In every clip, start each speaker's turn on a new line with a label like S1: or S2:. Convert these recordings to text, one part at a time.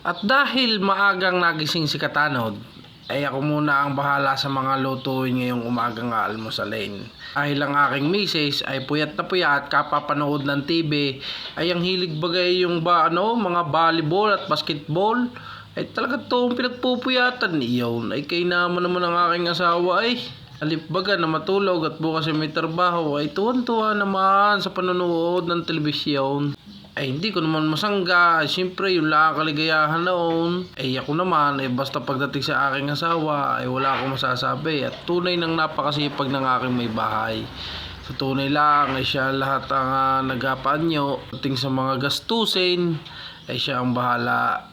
S1: At dahil maagang nagising si Katanod, ay ako muna ang bahala sa mga lutuin ngayong umagang almusalin. Dahil ang aking misis ay puyat na puyat kapapanood ng TV, ay ang hilig bagay yung mga volleyball at basketball. Ay talaga itong pinagpupuyatan iyon. Ay kay naman ang aking asawa ay alipbaga na matulog at bukas ay may trabaho ay tuwan-tuwa naman sa panonood ng telebisyon. Ay hindi ko naman masangga, siyempre yung lang kaligayahan noon. Ay ako naman, basta pagdating sa aking asawa, ay wala akong masasabi. At tunay nang napakasipag ng aking may bahay. Sa tunay lang, ay siya lahat ang nagapaanyo. Pagdating sa mga gastusin, ay siya ang bahala.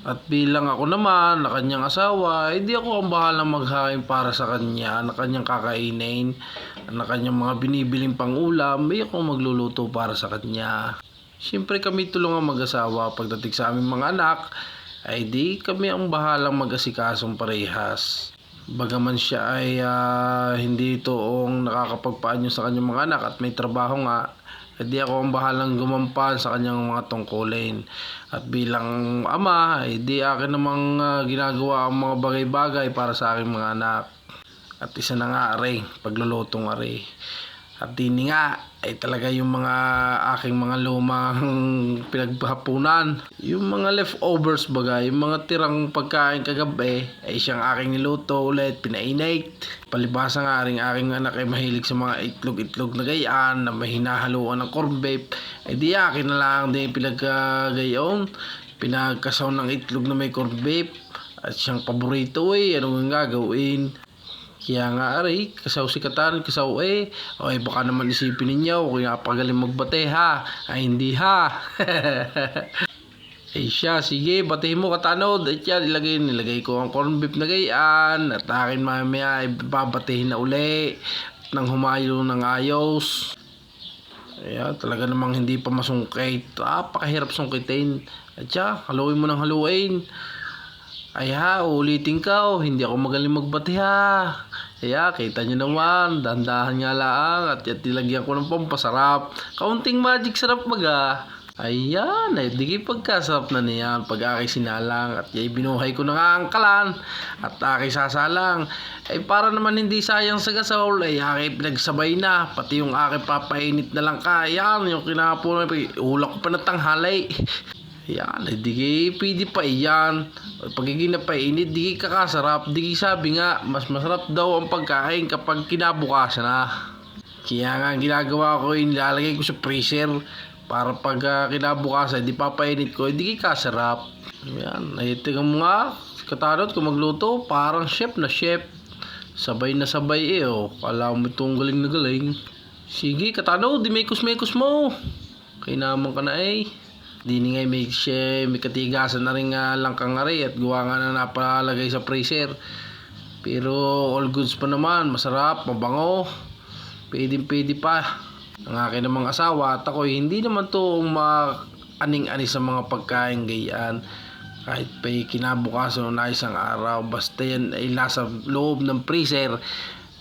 S1: At bilang ako naman, na kanyang asawa, hindi ako ang bahala maghain para sa kanya, na kanyang kakainin, na kanyang mga binibiling pangulam, ay ako magluluto para sa kanya. Siyempre kami tulungan mag-asawa pagdating sa aming mga anak ay di kami ang bahalang mag-asikasong parehas. Bagaman siya ay hindi toong nakakapagpaanyo sa kanyang mga anak at may trabaho nga, di ako ang bahalang gumampan sa kanyang mga tungkulin. At bilang ama, di akin namang ginagawa ang mga bagay-bagay para sa aking mga anak. At isa na nga aray, paglulutong aray. At dini nga ay talaga yung mga aking mga lumang pinaghapunan. Yung mga leftovers bagay, yung mga tirang pagkain kagabi ay siyang aking niluto ulit, pinainate. Palibhasa nga rin aking anak ay mahilig sa mga itlog-itlog na gayaan na may hinahaluan ng corned beef. Ay di akin na lang din pinaggayon, pinagkasaw ng itlog na may corned beef. At siyang paborito anong gagawin? Kaya nga aray, kasaw si Katan, kasaw ay baka naman isipin ninyo, kung napagaling magbate ha, ay hindi ha. Ay siya, sige, batehin mo Katanod, at yan, nilagay ko ang corned beef na gayaan, at akin mamaya ay babatehin na uli, at nang humayo ng ayos. Ayan, talaga namang hindi pa masungkit, pakahirap sungkitin, at siya, haluin mo ng haluin. Ay ulitin ka hindi ako magaling magbati ha. Kita nyo naman, dahan-dahan nga lang at nilagyan ko ng pampasarap. Kaunting magic sarap baga. Ayan, di pagkasarap na niyan pag aking sinalang at binuhay ko na nga ang kalan at aking sasalang. Ay para naman hindi sayang sa gasol ay aking pinagsabay na pati yung aking papainit na lang ka. Ayan, yung kinapunan, ulak ko pa na tanghali. Yan, di pwede pa iyan. Pagiging napainit, di kakasarap. Di sabi nga, mas masarap daw ang pagkain kapag kinabukasan na. Kaya nga ginagawa ko, nilalagay ko sa freezer para pag kinabukasan, di papainit ko, di kakasarap. Yan, tingnan mo nga, Katanod kung magluto, parang chef na chef. Sabay na sabay kala mo itong galing na galing. Sige Katanod, di mekos-mekos mo. Kaya naman ka na Dini nga may katigasan na rin nga lang kang aray at gawa nga na napalagay sa freezer. Pero all goods pa naman, masarap, mabango. Pwede pa. Ang akin namang asawa at ako hindi naman to aning-ani sa mga pagkain gayaan. Kahit pa kinabukasan na isang araw, basta yan ay nasa loob ng freezer,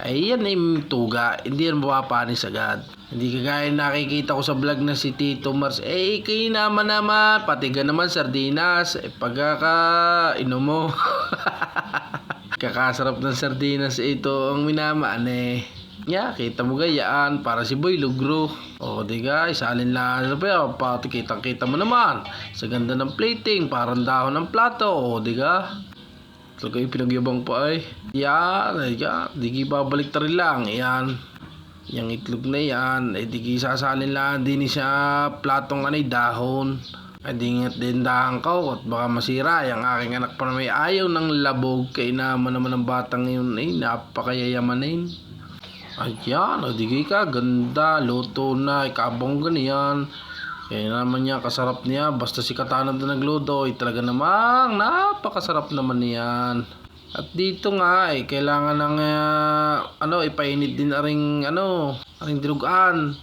S1: ay yan ay tuga, hindi yan mapapanis agad. Hindi kagaya nakikita ko sa vlog na si Tito Mars, kayo naman pati ka naman sardinas, pagkakainom mo. Kakasarap ng sardinas ito ang minamaan kita mo gayaan, para si Boy Lugro. Di guys, salin lang pati kitang-kita mo naman. Sa ganda ng plating, parang dahon ng plato, di ka? Talaga pinagyabang pa Yan, di babalik ta rin lang. Yan, yung itlog na yan, di sasalin lang din sa platong dahon. Di nga din dahan ka at baka masira. Yung aking anak pa na may ayaw ng labog. Kaya naman ang batang yun napakayayamanin. Ayan, di ka, ganda, luto na, ikabong ganiyan. Kaya naman niya, kasarap niya. Basta si Katanod na nagluto, talaga namang napakasarap naman niyan. At dito nga, kailangan ng ipainit din aring dinugaan.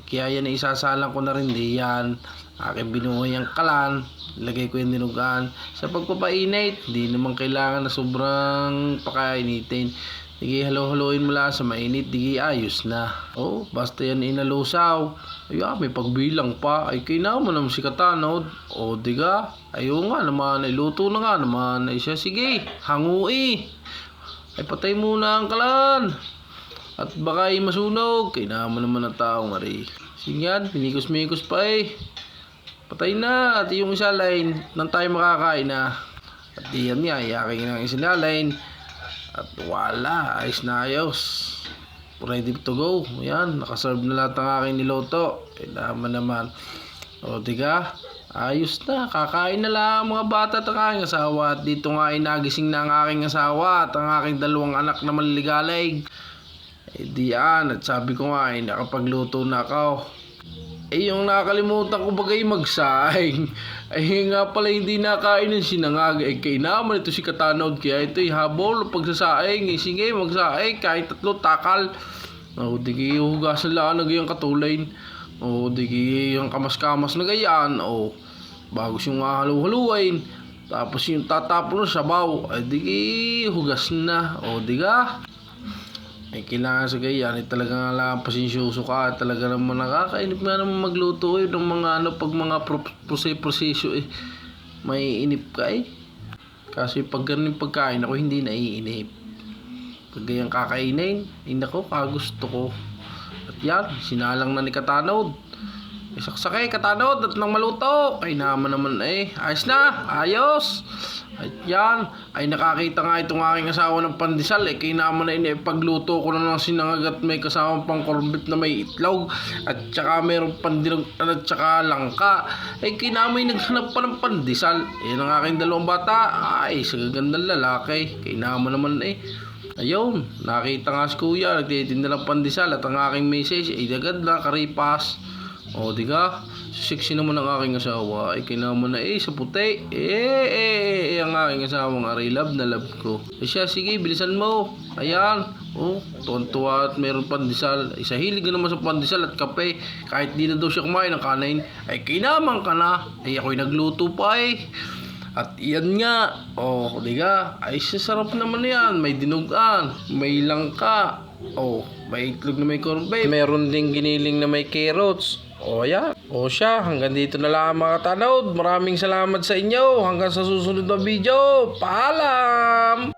S1: Kaya yan isasalang ko na rin diyan. Aking binuhay ang kalan, ilagay ko yung dinugaan. Sa pagpapainit, di naman kailangan na sobrang pakainitin. Sige, halo-haloin mo lang sa mainit, di ayos na. Oh, basta yan inalusaw. Ay, may pagbilang pa. Ay, kinaman naman si Katanod. O, diga. Ayaw nga naman, ay luto na nga naman. Ay siya, sige, hangui. Ay, patay muna ang kalan. At baka ay masunog. Kinaman naman ang tao nga rin. Sige yan, pinikos-mikos pa eh. Patay na. At yung isa line, nang tayo makakain na. At diyan nga, iyaking ng isa line. At wala, ayos na ayos. Ready to go. Ayan, nakaserve na lahat ng aking niloto. Naman. O, diga, ayos na. Kakain na lang mga bata at ang aking asawa. At dito nga ay nagising na ang aking asawa at ang aking dalawang anak na maliligalig. Diyan, at sabi ko nga ay nakapagluto na ako. Yung nakakalimutan ko bagay magsaing. Ay nga pala hindi nakain ng sinangag. Ay kainaman ito si Katanod. Kaya ito'y habol pagsasaing. Sige magsaing kahit 3 takal. O di hugasan lang na gayang katulain. O di yung kamas-kamas na gayaan. O bago siyang halu-haluin. Tapos yung tatapon sa sabaw. Ay di hugas na. O di ka. Ay kailangan sa ganyan, ay talaga nga lang pasensyoso ka, talaga naman nakakainip nga naman magluto ng mga pag mga proseso may inip ka eh. Kasi pag ganun pagkain ako hindi naiinip. Pag ganyan kakainin, nako kagusto ko. At yan, sinalang na ni Katanod. Saksakay Katanod at nang maluto. Ay naman ayos na, ayos. At yan, ay nakakita nga itong aking asawa ng pandesal. Kaya naman na pagluto ko na ng sinangag at may kasamang pang corned na may itlog. At saka mayroong pandinog at saka langka. Ay kaya naman naghanap pa ng pandesal. Yan ang aking dalawang bata. Ay, sa gagandang lalaki. Kaya naman ayun, nakita nga si kuya, nagtitinda ng pandesal at ang aking message ay agad na karipas. O, diga, sexy naman ang aking asawa. Ay, kinaman na sa puti. Ang aking asawang aray, love na love ko. Siya, sige, bilisan mo. Ayan. Tuwan-tuwa at mayroon pandesal. Sa hilig na naman sa pandesal at kape. Kahit di na daw siya kumain ng kanin. Ay, kinaman ka na. Ay, ako'y nagluto pa At iyan nga. Diga, ay sarap naman yan. May dinugan, may langka. May itlog na may corned beef. Meron ding giniling na may carrots. Yan. Siya, hanggang dito na lang mga Katanod. Maraming salamat sa inyo. Hanggang sa susunod na video. Paalam!